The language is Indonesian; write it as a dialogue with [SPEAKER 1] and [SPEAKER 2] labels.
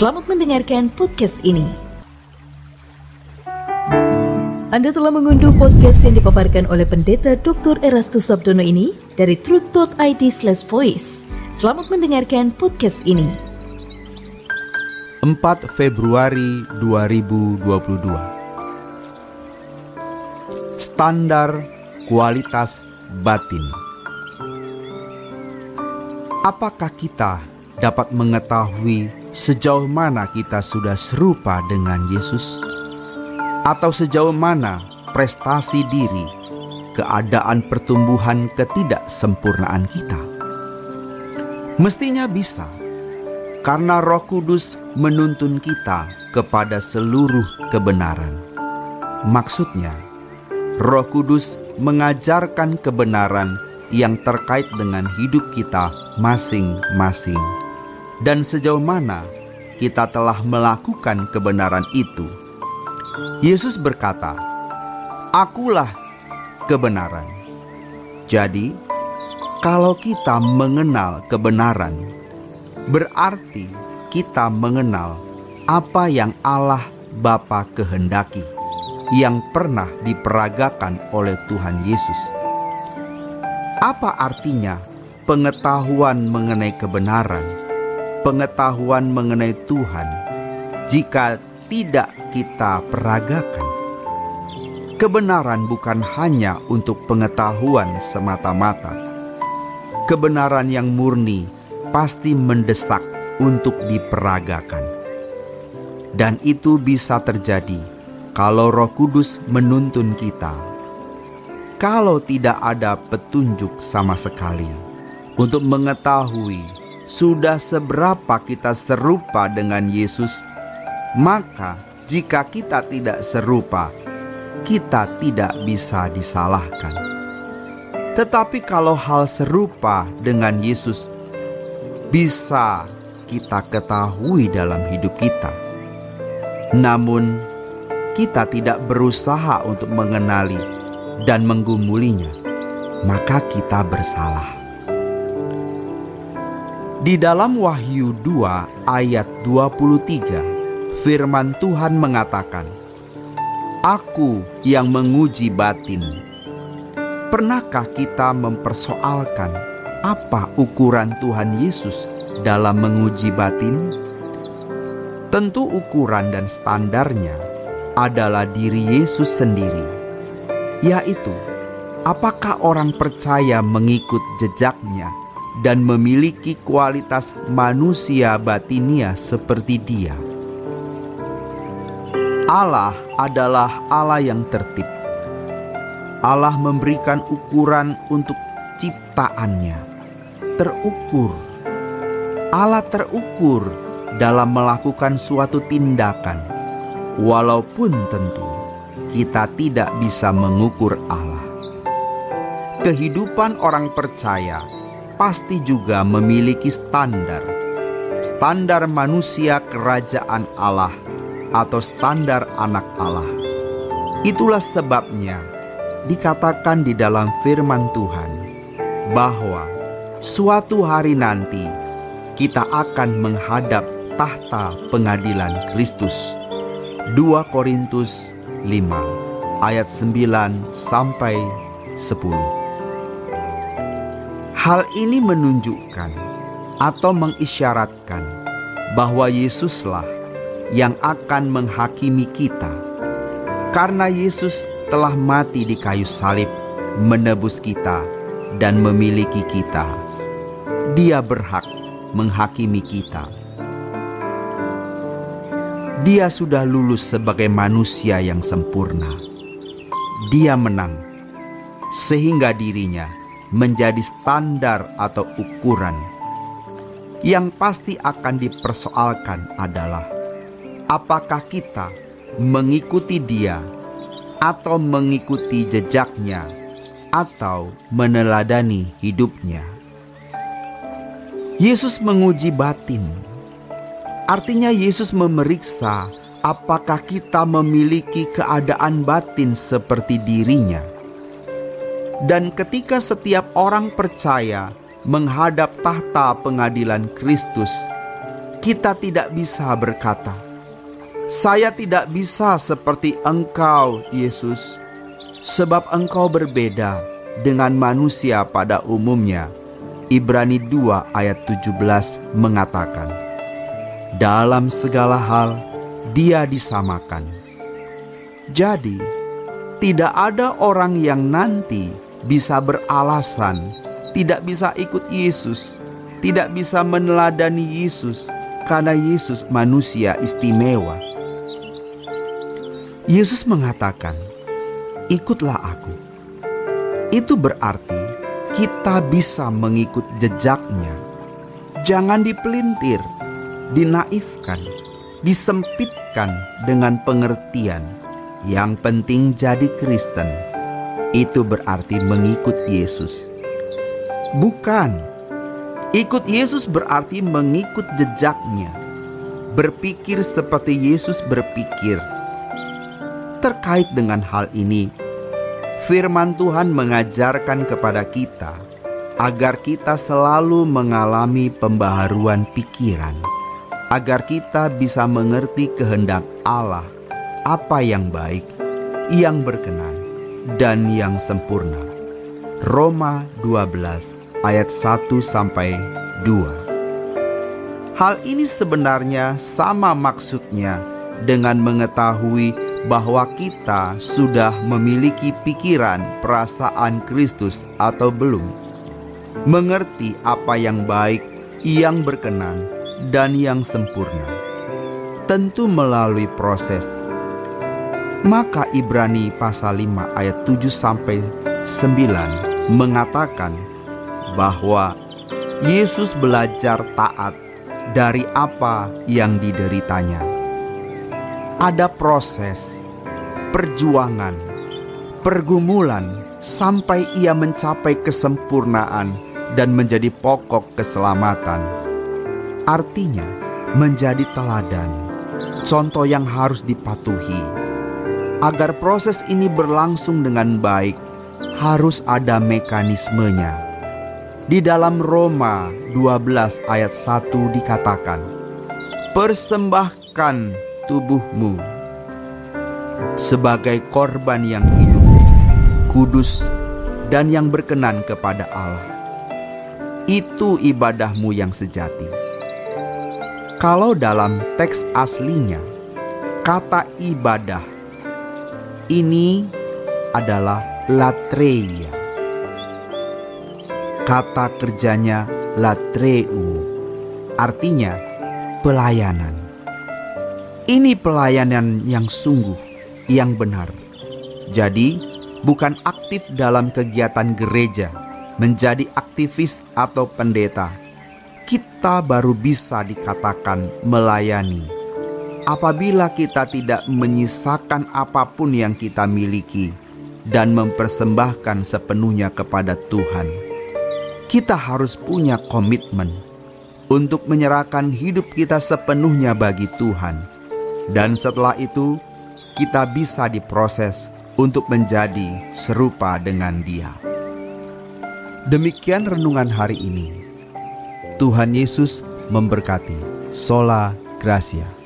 [SPEAKER 1] Selamat mendengarkan podcast ini. Anda telah mengunduh podcast yang dipaparkan oleh Pendeta Dr. Erastus Sabdono ini dari truth.id/voice. Selamat mendengarkan podcast ini.
[SPEAKER 2] 4 Februari 2022. Standar kualitas batin. Apakah kita dapat mengetahui sejauh mana kita sudah serupa dengan Yesus? Atau sejauh mana prestasi diri, keadaan pertumbuhan ketidaksempurnaan kita? Mestinya bisa, karena Roh Kudus menuntun kita kepada seluruh kebenaran. Maksudnya, Roh Kudus mengajarkan kebenaran yang terkait dengan hidup kita masing-masing. Dan sejauh mana kita telah melakukan kebenaran itu. Yesus berkata, "Akulah kebenaran." Jadi, kalau kita mengenal kebenaran, berarti kita mengenal apa yang Allah Bapa kehendaki, yang pernah diperagakan oleh Tuhan Yesus. Apa artinya pengetahuan mengenai kebenaran, pengetahuan mengenai Tuhan, jika tidak kita peragakan? Kebenaran bukan hanya untuk pengetahuan semata-mata. Kebenaran yang murni pasti mendesak untuk diperagakan. Dan itu bisa terjadi kalau Roh Kudus menuntun kita. Kalau tidak ada petunjuk sama sekali untuk mengetahui sudah seberapa kita serupa dengan Yesus, maka jika kita tidak serupa, kita tidak bisa disalahkan. Tetapi kalau hal serupa dengan Yesus bisa kita ketahui dalam hidup kita, namun kita tidak berusaha untuk mengenali dan menggumulinya, maka kita bersalah. Di dalam Wahyu 2 ayat 23, firman Tuhan mengatakan, "Aku yang menguji batin." Pernahkah kita mempersoalkan apa ukuran Tuhan Yesus dalam menguji batin? Tentu ukuran dan standarnya adalah diri Yesus sendiri, yaitu apakah orang percaya mengikut jejaknya dan memiliki kualitas manusia batinia seperti Dia. Allah adalah Allah yang tertib. Allah memberikan ukuran untuk ciptaannya, terukur. Allah terukur dalam melakukan suatu tindakan, walaupun tentu kita tidak bisa mengukur Allah. Kehidupan orang percaya pasti juga memiliki standar manusia kerajaan Allah atau standar anak Allah. Itulah sebabnya dikatakan di dalam firman Tuhan bahwa suatu hari nanti kita akan menghadap tahta pengadilan Kristus. 2 Korintus 5 ayat 9 sampai 10. Hal ini menunjukkan atau mengisyaratkan bahwa Yesuslah yang akan menghakimi kita. Karena Yesus telah mati di kayu salib, menebus kita dan memiliki kita. Dia berhak menghakimi kita. Dia sudah lulus sebagai manusia yang sempurna. Dia menang, sehingga dirinya menjadi standar atau ukuran. Yang pasti akan dipersoalkan adalah apakah kita mengikuti Dia atau mengikuti jejaknya atau meneladani hidupnya. Yesus menguji batin. Artinya Yesus memeriksa apakah kita memiliki keadaan batin seperti dirinya. Dan ketika setiap orang percaya menghadap tahta pengadilan Kristus, kita tidak bisa berkata, "Saya tidak bisa seperti Engkau, Yesus, sebab Engkau berbeda dengan manusia pada umumnya." Ibrani 2 ayat 17 mengatakan, dalam segala hal Dia disamakan. Jadi, tidak ada orang yang nanti bisa beralasan tidak bisa ikut Yesus, tidak bisa meneladani Yesus, karena Yesus manusia istimewa. Yesus mengatakan, "Ikutlah aku." Itu berarti kita bisa mengikut jejaknya. Jangan dipelintir, dinaifkan, disempitkan dengan pengertian. Yang penting jadi Kristen. Itu berarti mengikut Yesus. Bukan. Ikut Yesus berarti mengikut jejaknya. Berpikir seperti Yesus berpikir. Terkait dengan hal ini, firman Tuhan mengajarkan kepada kita agar kita selalu mengalami pembaharuan pikiran, agar kita bisa mengerti kehendak Allah, apa yang baik, yang berkenan, dan yang sempurna. Roma 12 ayat 1-2. Hal ini sebenarnya sama maksudnya dengan mengetahui bahwa kita sudah memiliki pikiran perasaan Kristus atau belum. Mengerti apa yang baik, yang berkenan, dan yang sempurna. Tentu melalui proses. Maka Ibrani pasal 5 ayat 7-9 mengatakan bahwa Yesus belajar taat dari apa yang dideritanya. Ada proses, perjuangan, pergumulan sampai ia mencapai kesempurnaan dan menjadi pokok keselamatan. Artinya, menjadi teladan, contoh yang harus dipatuhi. Agar proses ini berlangsung dengan baik, harus ada mekanismenya. Di dalam Roma 12 ayat 1 dikatakan, "Persembahkan tubuhmu sebagai korban yang hidup, kudus, dan yang berkenan kepada Allah. Itu ibadahmu yang sejati." Kalau dalam teks aslinya, kata ibadah ini adalah latreia. Kata kerjanya latreu, artinya pelayanan. Ini pelayanan yang sungguh, yang benar. Jadi, bukan aktif dalam kegiatan gereja, menjadi aktivis atau pendeta. Kita baru bisa dikatakan melayani apabila kita tidak menyisakan apapun yang kita miliki dan mempersembahkan sepenuhnya kepada Tuhan. Kita harus punya komitmen untuk menyerahkan hidup kita sepenuhnya bagi Tuhan. Dan setelah itu, kita bisa diproses untuk menjadi serupa dengan Dia. Demikian renungan hari ini. Tuhan Yesus memberkati. Sola Gracia.